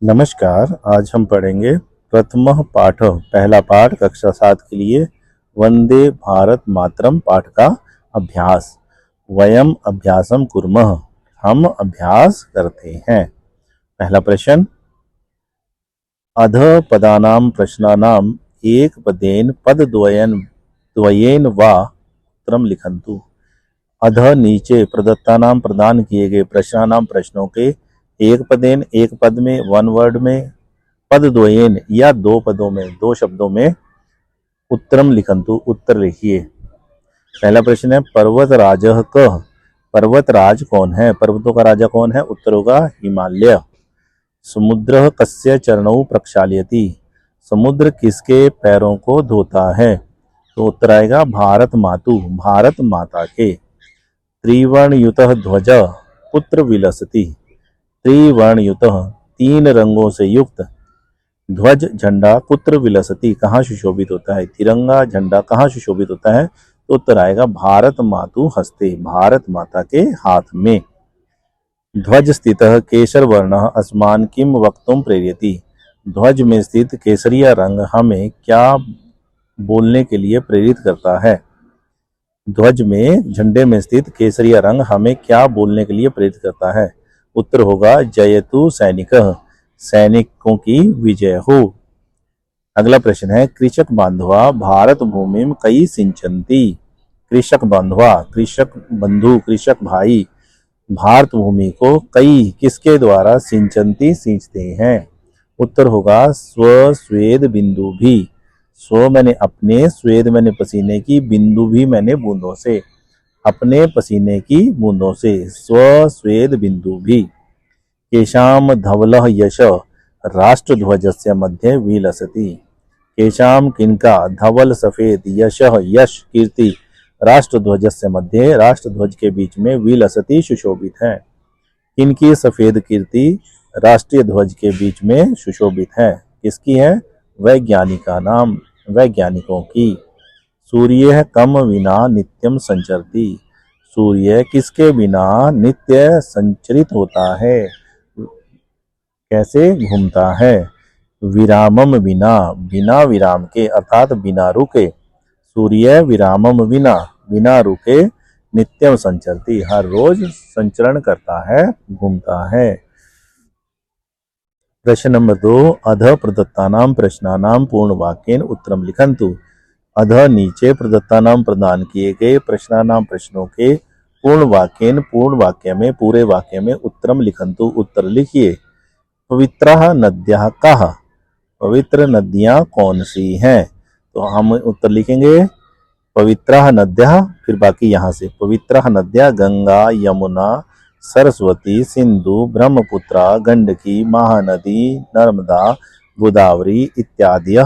नमस्कार। आज हम पढ़ेंगे प्रथमः पाठ पहला पाठ कक्षा 7 के लिए वंदे भारत मातरम पाठ का अभ्यास। वयम अभ्यासम कुर्मः, हम अभ्यास करते हैं। पहला प्रश्न, अध पदानां प्रश्नानां एक पदेन पदद्वयेन वा उत्तरम लिखन्तु। अध नीचे प्रदत्तानां प्रदान किए गए प्रश्नानां प्रश्नों के एक पदेन एक पद में वन वर्ड में पदद्वयेन या दो पदों में दो शब्दों में उत्तरम लिखन्तु उत्तर लिखिए। पहला प्रश्न है पर्वतराजः कः, पर्वतराज कौन है, पर्वतों का राजा कौन है, उत्तर होगा हिमालय। समुद्रः कस्य चरणौ प्रक्षाल्यति, समुद्र किसके पैरों को धोता है, तो उत्तर आएगा भारत मातु, भारत माता के। त्रिवर्णयुतः ध्वज कुत्र विलसति, त्रिवर्णयुतः तीन रंगों से युक्त ध्वज झंडा कुत्र विलसति कहाँ सुशोभित होता है, तिरंगा झंडा कहाँ सुशोभित होता है, तो उत्तर आएगा भारत मातु हस्ते, भारत माता के हाथ में। ध्वज स्थितः केसर वर्णः अस्मान् किम वक्तुं प्रेरयति, ध्वज में स्थित केसरिया रंग हमें क्या बोलने के लिए प्रेरित करता है। ध्वज में झंडे में स्थित केसरिया रंग हमें क्या बोलने के लिए प्रेरित करता है, उत्तर होगा जयतु सैनिकः, सैनिकों की विजय हो। अगला प्रश्न है कृषक बांधवा भारत भूमिम कई सिंचन्ति, कृषक बांधवा कृषक बंधु कृषक भाई भारत भूमि को कई किसके द्वारा सिंचन्ति सींचते हैं, उत्तर होगा स्व स्वेद बिंदु भी, स्व मैंने अपने, स्वेद मैंने पसीने की, बिंदु भी मैंने बूंदों से, अपने पसीने की बूंदों से, स्व स्वेद बिंदु भी। केशाम धवलः यश राष्ट्रध्वजस्य मध्ये विलसति, केशाम किनका धवल सफेद यशः यश कीर्ति राष्ट्रध्वजस्य मध्ये राष्ट्रध्वज के बीच में विलसति सुशोभित है, किनकी सफेद कीर्ति राष्ट्रीय ध्वज के बीच में सुशोभित है, किसकी है, वैज्ञानिका नाम, वैज्ञानिकों की। सूर्य कम विना नित्यम संचरति, सूर्य किसके बिना नित्य संचरित होता है, कैसे घूमता है, विरामम बिना, बिना विराम के अर्थात बिना रुके, सूर्य विरामम बिना, बिना रुके नित्यम संचरति हर रोज संचरण करता है, घूमता है। प्रश्न नंबर 2, अध प्रदत्तानां प्रश्नानां पूर्ण वाक्येन उत्तरम लिखन्तु। अध नीचे प्रदत्तानां प्रदान किए गए प्रश्नानां प्रश्नों के पूर्ण वाक्येन पूर्ण वाक्य में पूरे वाक्य में उत्तरम लिखन्तु उत्तर लिखिए। पवित्रः नद्यः कः, पवित्र नदियाँ कौन सी हैं, तो हम उत्तर लिखेंगे पवित्रः नद्यः, फिर बाकी यहाँ से पवित्रः नद्यः गंगा यमुना सरस्वती सिंधु ब्रह्मपुत्रा गंडकी महानदी नर्मदा गोदावरी इत्यादि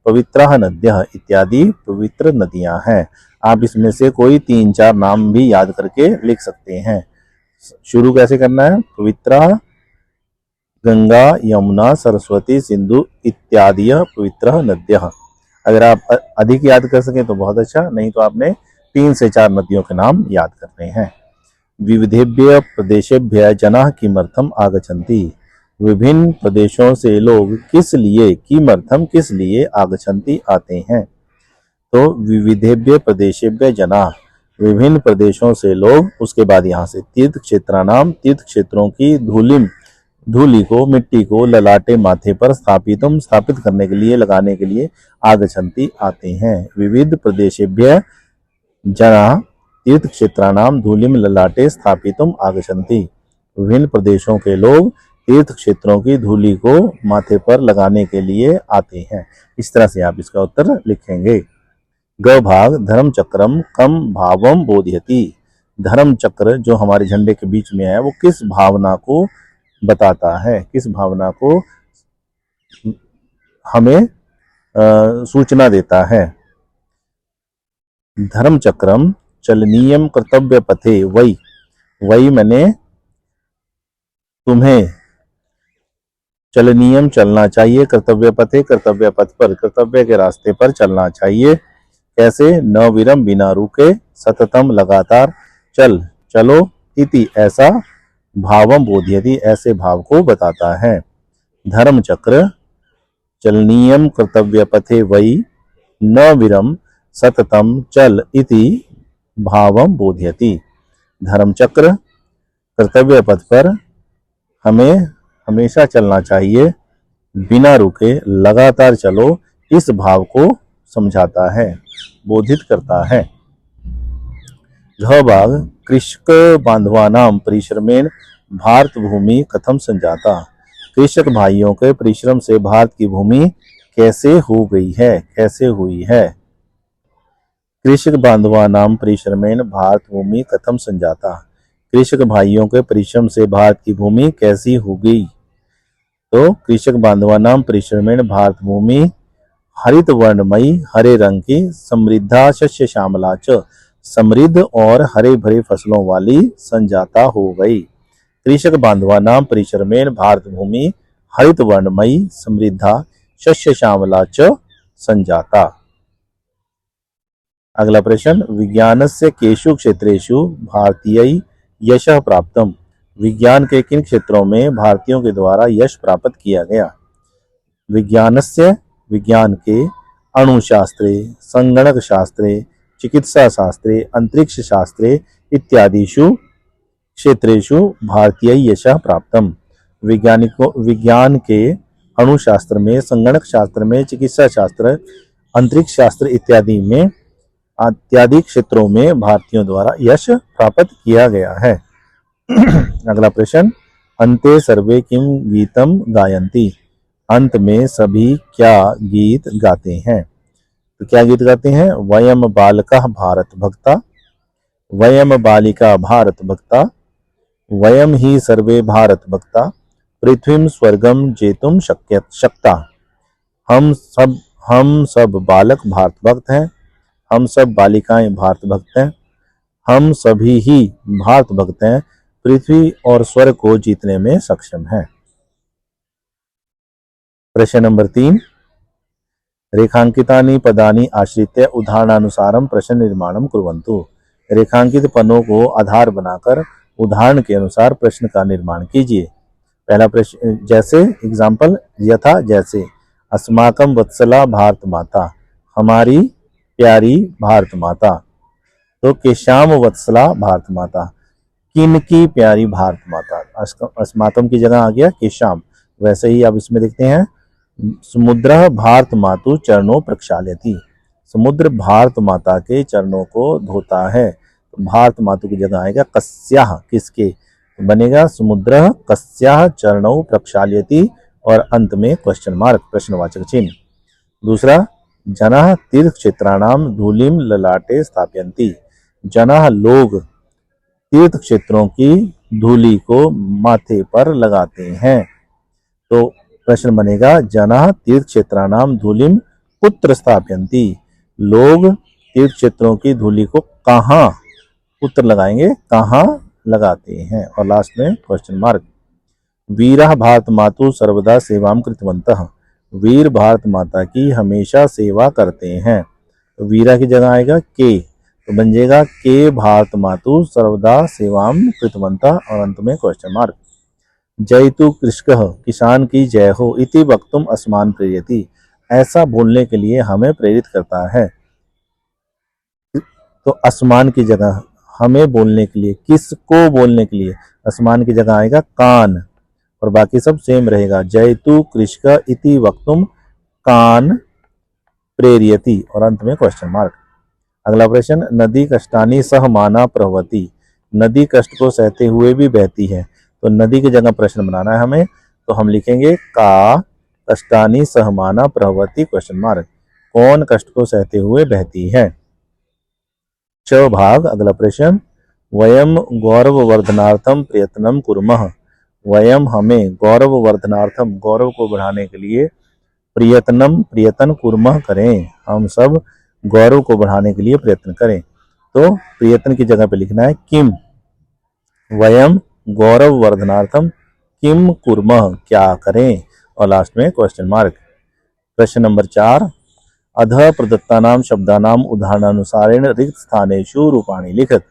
पवित्रः नद्यः इत्यादि पवित्र नदियां हैं। आप इसमें से कोई 3-4 नाम भी याद करके लिख सकते हैं। शुरू कैसे करना है, पवित्रः गंगा यमुना सरस्वती सिंधु इत्यादि पवित्रः नद्यः। अगर आप अधिक याद कर सकें तो बहुत अच्छा, नहीं तो आपने 3 से 4 नदियों के नाम याद करने हैं। विविधेभ्य प्रदेशेभ्य जनाः किमर्थम आगच्छन्ति, विभिन्न प्रदेशों से लोग किस लिए, किमर्थम किस लिए आगच्छन्ति आते हैं, तो विविधेभ्य प्रदेशेभ्य जनाः विभिन्न प्रदेशों से लोग, उसके बाद यहाँ से तीर्थ क्षेत्राणाम तीर्थ क्षेत्रों की धूलि को मिट्टी को ललाटे माथे पर स्थापित करने के लिए लगाने के लिए आगच्छन्ति आते हैं। विविध प्रदेशेभ्य जनाः तीर्थ क्षेत्राणाम धूलिम ललाटे स्थापितुम आगच्छन्ति, विभिन्न प्रदेशों के लोग तीर्थ क्षेत्रों की धूलि को माथे पर लगाने के लिए आते हैं। इस तरह से आप इसका उत्तर लिखेंगे। ग भाग धर्म चक्रम कम भावम बोधयति, धर्म चक्र जो हमारे झंडे के बीच में है वो किस भावना को बताता है, किस भावना को हमें सूचना देता है। धर्म चक्रम चलनीयम कर्तव्य पथे वही, वही मैंने तुम्हें चलनीयम चलना चाहिए, कर्तव्य पथे कर्तव्य पथ पर कर्तव्य के रास्ते पर चलना चाहिए, कैसे, न विरम बिना रुके, सततम लगातार, चलो इति ऐसा, भावम बोध्यति ऐसे भाव को बताता है। धर्म चक्र चलनीयम कर्तव्य पथे वै न विरम सततम चल इति भावम बोध्यति। धर्म चक्र कर्तव्य पथ पर हमें हमेशा चलना चाहिए, बिना रुके लगातार चलो, इस भाव को समझाता है, बोधित करता है। घ भाग कृषक बांधवानाम परिश्रमेण भारत भूमि कथम संजाता। कृषक भाइयों के परिश्रम से भारत की भूमि कैसे हो गई है, कैसे हुई है। कृषक बांधवानाम परिश्रमेण भारत भूमि कथम संजाता। कृषक भाइयों के परिश्रम से भारत की भूमि कैसी हो गई। तो कृषक बांधवानाम परिश्रमेण भारत भूमि हरित वर्णमयी हरे रंग की समृद्धा शस्य श्यामला च समृद्ध और हरे भरे फसलों वाली संजाता हो गई। कृषक बांधवानाम परिश्रमेण भारत भूमि हरित वर्णमयी समृद्धा शस्य श्यामला च संजाता। अगला प्रश्न, विज्ञानस्य केषु क्षेत्रेषु भारतीय यशः प्राप्तम्। विज्ञान के किन क्षेत्रों में भारतीयों के द्वारा यश प्राप्त किया गया। विज्ञानस्य विज्ञान के अणुशास्त्रे संगणक शास्त्रे चिकित्सा शास्त्रे अंतरिक्ष शास्त्रे इत्यादिषु क्षेत्रेषु भारतीय यशः प्राप्तम्। विज्ञान के अणुशास्त्र में, संगणक शास्त्र में, चिकित्सा शास्त्र, अंतरिक्ष शास्त्र इत्यादि क्षेत्रों में भारतीयों द्वारा यश प्राप्त किया गया है। अगला प्रश्न, अन्ते सर्वे किम गीतम गायन्ति। अंत में सभी क्या गीत गाते हैं। तो क्या गीत गाते हैं। वयम बालकः भारत भक्ता, वयम बालिका भारत भक्ता, वयम ही सर्वे भारत भक्ता, पृथ्वीं स्वर्गम जेतुम शक्ता। हम सब बालक भारत भक्त हैं, हम सब बालिकाएं भारत भक्त हैं, हम सभी ही भारत भक्त हैं, पृथ्वी और स्वर्ग को जीतने में सक्षम हैं। प्रश्न नंबर 3, रेखांकितानि पदानि आश्रित्य उदाहरणानुसारम प्रश्न निर्माणम कुर्वन्तु। रेखांकित पदों को आधार बनाकर उदाहरण के अनुसार प्रश्न का निर्माण कीजिए। पहला प्रश्न, जैसे एग्जाम्पल, यथा जैसे, अस्माकं वत्सला भारत माता, हमारी प्यारी भारत माता। तो केशाम वत्सला भारत माता, किनकी प्यारी भारत माता। अस्माकं की जगह आ गया केशाम। वैसे ही आप इसमें देखते हैं, समुद्र भारत मातु चरणों प्रक्षाल्यति, समुद्र भारत माता के चरणों को धोता है। तो भारत मातु की जगह आएगा कस्याः, किसके, बनेगा समुद्र कस्याः चरणों प्रक्षाल्यति और अंत में क्वेश्चन मार्क, प्रश्नवाचक चिन्ह। दूसरा, जनाः तीर्थ क्षेत्राणाम धूलिम ललाटे स्थापयन्ति। जनाः लोग तीर्थ क्षेत्रों की धूलि को माथे पर लगाते हैं। तो प्रश्न बनेगा, जनाः तीर्थ क्षेत्राणाम धूलिम कुत्र स्थापयन्ति। लोग तीर्थ क्षेत्रों की धूलि को कहाँ, कुत्र लगाएंगे, कहाँ लगाते हैं। और लास्ट में क्वेश्चन मार्क। वीरः भारत मातु सर्वदा सेवां कृतवन्तः। वीर भारत माता की हमेशा सेवा करते हैं। तो वीरा की जगह आएगा के, तो बन जाएगा के भारत मातु सर्वदा सेवां कृतवन्तः और अंत में क्वेश्चन मार्क। जयतु कृषकः, किसान की जय हो, इति वक्तुम अस्मान् प्रेरयति। ऐसा बोलने के लिए हमें प्रेरित करता है। तो अस्मान की जगह हमें बोलने के लिए, किसको बोलने के लिए, अस्मान की जगह आएगा कान और बाकी सब सेम रहेगा। जयतु कृषक इति वक्तुम कान प्रेरयति और अंत में क्वेश्चन मार्क। अगला प्रश्न, नदी कष्टानि सहमाना प्रवहति। नदी कष्ट को सहते हुए भी बहती है। तो नदी की जगह प्रश्न बनाना है हमें, तो हम लिखेंगे का कष्टानि सहमाना प्रवहति क्वेश्चन मार्क। कौन कष्ट को सहते हुए बहती है। च भाग, अगला प्रश्न, वयम गौरववर्धनार्थम प्रयत्नं कुर्मः। वयम हमें, गौरववर्धनार्थम गौरव को बढ़ाने के लिए, प्रयत्न कुर्मः करें, हम सब गौरव को बढ़ाने के लिए प्रयत्न करें। तो प्रयत्न की जगह पे लिखना है किम, वयम गौरववर्धनार्थम किम कुर्मः, क्या करें, और लास्ट में क्वेश्चन मार्क। प्रश्न नंबर 4, अधः प्रदत्तानां शब्दानां उदाहरणानुसारेण रिक्त स्थानेषु रूपाणि लिखत।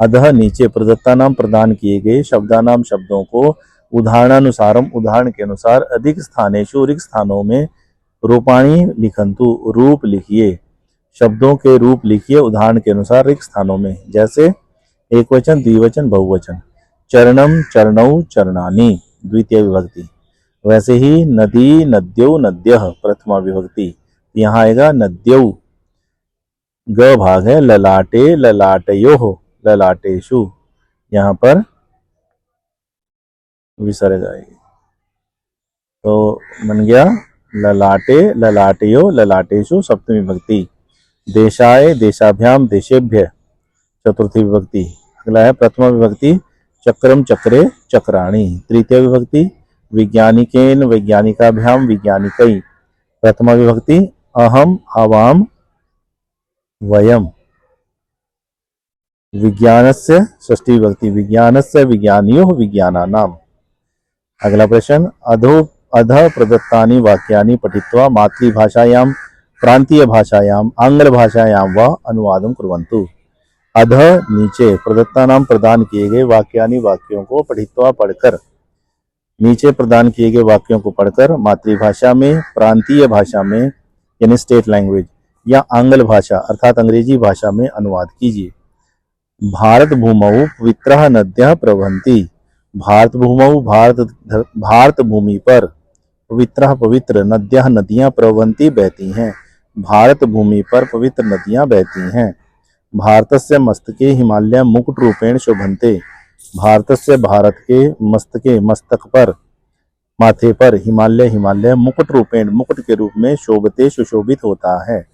अधः नीचे, प्रदत्तानां प्रदान किए गए, शब्दानां शब्दों को, उदाहरणानुसारम उदाहरण के अनुसार, अधिक स्थानेषु रिक्त स्थानों में, रूपाणी लिखंतु रूप लिखिए, शब्दों के रूप लिखिए उदाहरण के अनुसार रिक्त स्थानों में, जैसे एक वचन, द्विवचन, बहुवचन। चरणम, चरणौ, चरणानि द्वितीय विभक्ति। वैसे ही नदी, नद्यौ, नद्यः प्रथमा विभक्ति। यहाँ आएगा नद्यौ। ग भाग है, ललाटे, ललाटयोः, ललाटेषु, यहाँ पर विसर्ग आएगी, तो बन गया ललाटे, ललाटयो, ललाटेषु सप्तमी विभक्ति। देशाय, देशाभ्याम, देशेभ्य चतुर्थी विभक्ति। अगला है प्रथमा विभक्ति, चक्रम, चक्रे, चक्राणि तृतीय विभक्ति। वैज्ञानिकेन, वैज्ञानिकाभ्याम, वैज्ञानिकै प्रथमा विभक्ति। अहम, आवाम, वयम। विज्ञानस्य षष्ठी विभक्ति, विज्ञानस्य, विज्ञानियोः, विज्ञानानाम्। अगला प्रश्न, अधः प्रदत्तानि वाक्यानि पठित्वा मातृभाषायां, प्रांतीय भाषायां, आंग्ल भाषायां व अनुवादं कुर्वन्तु। अधः नीचे, प्रदत्तानां प्रदान किए गए वाक्यानि वाक्यों को पठित्वा पढ़कर, नीचे प्रदान किए गए वाक्यों को पढ़कर मातृभाषा में, प्रांतीय भाषा में यानी स्टेट लैंग्वेज, या आंग्ल भाषा अर्थात अंग्रेजी भाषा में अनुवाद कीजिए। भारत भूमौ पवित्रः नद्यः प्रवहन्ति। भारत भूमौ, भारत भूमि पर, पवित्रः पवित्र, नद्यः नदियां, प्रवहन्ति बहती हैं। भारत भूमि पर पवित्र नदियां बहती हैं। भारतस्य मस्तके हिमालय मुकुट रूपेण शोभन्ते। भारतस्य भारत के मस्तके मस्तक पर, माथे पर, हिमालय हिमालय मुकुट रूपेण मुकुट के रूप में, शोभते सुशोभित होता है।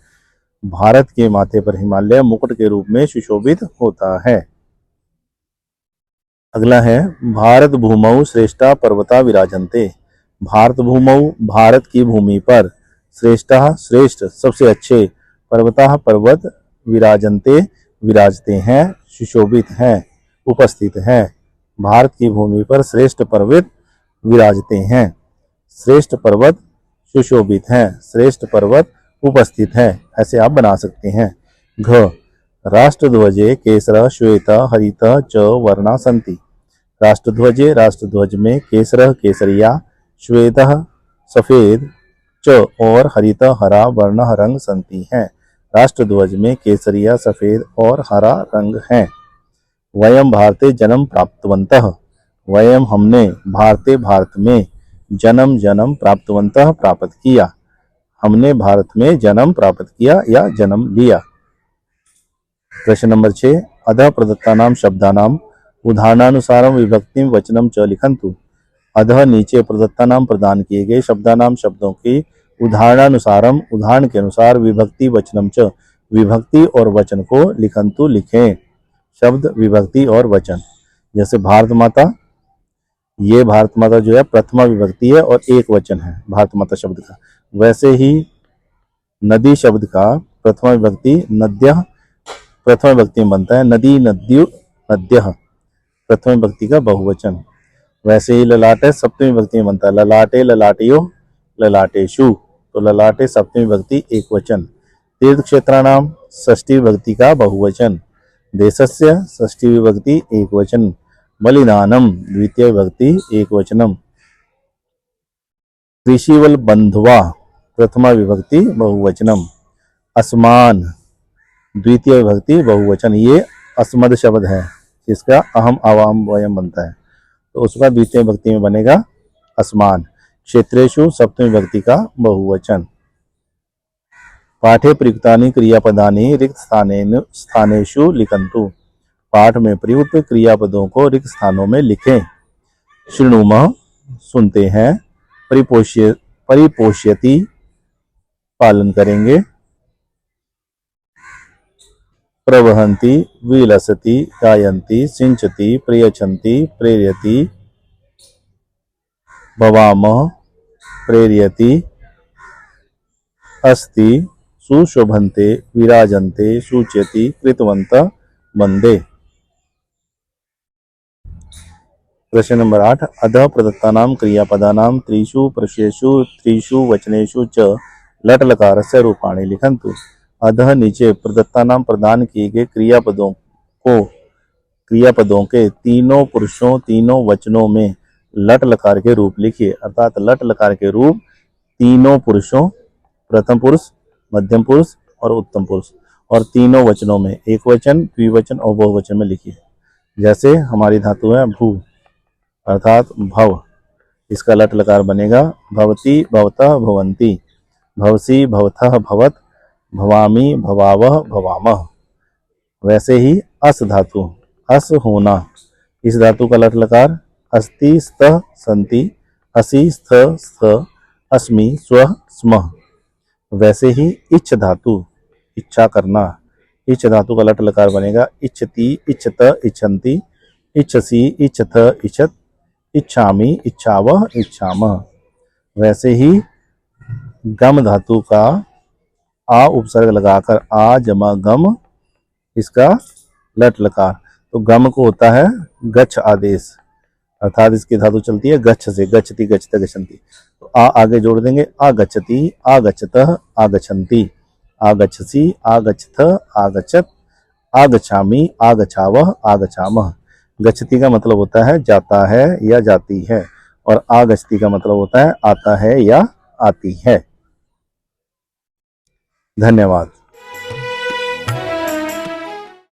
भारत के माथे पर हिमालय मुकुट के रूप में सुशोभित होता है। अगला है भारत भूमौ श्रेष्ठा पर्वता विराजन्ते। भारत भूमौ, भारत की भूमि पर, श्रेष्ठा श्रेष्ठ सबसे अच्छे, पर्वता पर्वत, विराजन्ते विराजते हैं, सुशोभित हैं, उपस्थित हैं। भारत की भूमि पर श्रेष्ठ पर्वत विराजते हैं, श्रेष्ठ पर्वत सुशोभित हैं, श्रेष्ठ पर्वत उपस्थित है। ऐसे आप बना सकते हैं। घ राष्ट्रध्वजे केसर, श्वेत, हरित च वर्णा सन्ति। राष्ट्रध्वजे, राष्ट्रध्वज में, केसर केसरिया, श्वेत सफेद, च और हरित हरा वर्ण रंग सन्ति हैं। राष्ट्रध्वज में केसरिया, सफेद और हरा रंग हैं। वयम भारते जन्म प्राप्तवन्तः। वयम हमने, भारते भारत में, जन्म जन्म प्राप्तवन्तः प्राप्त किया। हमने भारत में जन्म प्राप्त किया या जन्म लिया। प्रश्न नंबर 6, अधः प्रदत्तानां शब्दानां उदाहरणानुसारं विभक्तिं वचनं च लिखन्तु। अधः नीचे प्रदत्तानां प्रदान किए गए शब्दानां शब्दों की उदाहरणानुसारम उदाहरण के अनुसार, विभक्ति वचनम च विभक्ति और वचन को लिखन्तु लिखें। शब्द, विभक्ति और वचन। जैसे भारत माता, ये भारत माता जो है प्रथमा विभक्ति है और एक वचन है भारत माता शब्द का। वैसे ही नदी शब्द का प्रथमा विभक्ति नद्यः प्रथमा विभक्ति में बनता है, नदी नद्यु नद्यः प्रथमा विभक्ति का बहुवचन। वैसे ही ललाट है सप्तमी विभक्ति में बनता है, ललाटे ललाटयो ललाटेषु, तो ललाटे सप्तमी विभक्ति एक वचन। तीर्थ क्षेत्राणाम षष्ठी विभक्ति का बहुवचन। देशस्य षष्ठी विभक्ति एक वचन। बलिदानम द्वितीय विभक्ति एक वचनम। कृषिवल बंधवा प्रथमा विभक्ति बहुवचनम। असमान द्वितीय विभक्ति बहुवचन। ये अस्मद शब्द है जिसका अहम आवाम वयम बनता है, तो उसका द्वितीय विभक्ति में बनेगा असमान। क्षेत्रेषु सप्तमी विभक्ति का बहुवचन। पाठे प्रयुक्तानि क्रियापदानि रिक्त स्थानेषु लिखन्तु। पाठ में प्रयुक्त क्रियापदों को रिक्त स्थानों में लिखें। शृणुमः सुनते हैं, परिपोष्यति पालन करेंगे, प्रवहन्ति विलसति गायन्ति सिंचति प्रयच्छन्ति प्रेरयति भवामः प्रेरयति अस्ति सुशोभन्ते विराजन्ते सूच्यति कृतवन्तः वन्दे। प्रश्न नंबर 8, अधः प्रदत्तानां क्रियापदानां त्रिषु प्रश्नेषु त्रिषु वचनेषु च लट लकारस्य रूपाणि लिखन्तु। अधः नीचे प्रदत्तानां प्रदान किए गए क्रियापदों के तीनों पुरुषों तीनों वचनों में लट लकार के रूप लिखिए। अर्थात लट लकार के रूप तीनों पुरुषों, प्रथम पुरुष, मध्यम पुरुष और उत्तम पुरुष, और तीनों वचनों में, एक वचन, द्विवचन और बहुवचन में लिखिए। जैसे हमारी धातु है भू, अर्थात भव, इसका लट लकार बनेगा भवती, भवतः, भवंती, भवसी, भवतः, भवत, भवामी, भवावह, भवामह। वैसे ही अस धातु, अस होना, इस धातु का लट लकार अस्ति, स्तः, संति, असि, स्थ, स्थ, अस्मि, स्वः, स्मः। वैसे ही इच्छ धातु, इच्छा करना, इच्छ धातु का लट लकार बनेगा इच्छति, इच्छत, इच्छन्ति, इच्छसि, इच्छथ, इच्छत, इच्छामि, इच्छावह, इच्छामः। वैसे ही गम धातु का आ उपसर्ग लगाकर आ जमा गम, इसका लट लकार, तो गम को होता है गच्छ आदेश, अर्थात इसकी धातु चलती है गच्छ से, गच्छति, गच्छत, गच्छन्ति। तो आ आगे जोड़ देंगे आगच्छति, आगच्छतः, आगच्छन्ति, आगच्छसि, आगच्छथ, आगच्छत, आगच्छामि, आगच्छावह, आगच्छामः। गच्छति का मतलब होता है जाता है या जाती है, और आगच्छति का मतलब होता है आता है या आती है। धन्यवाद।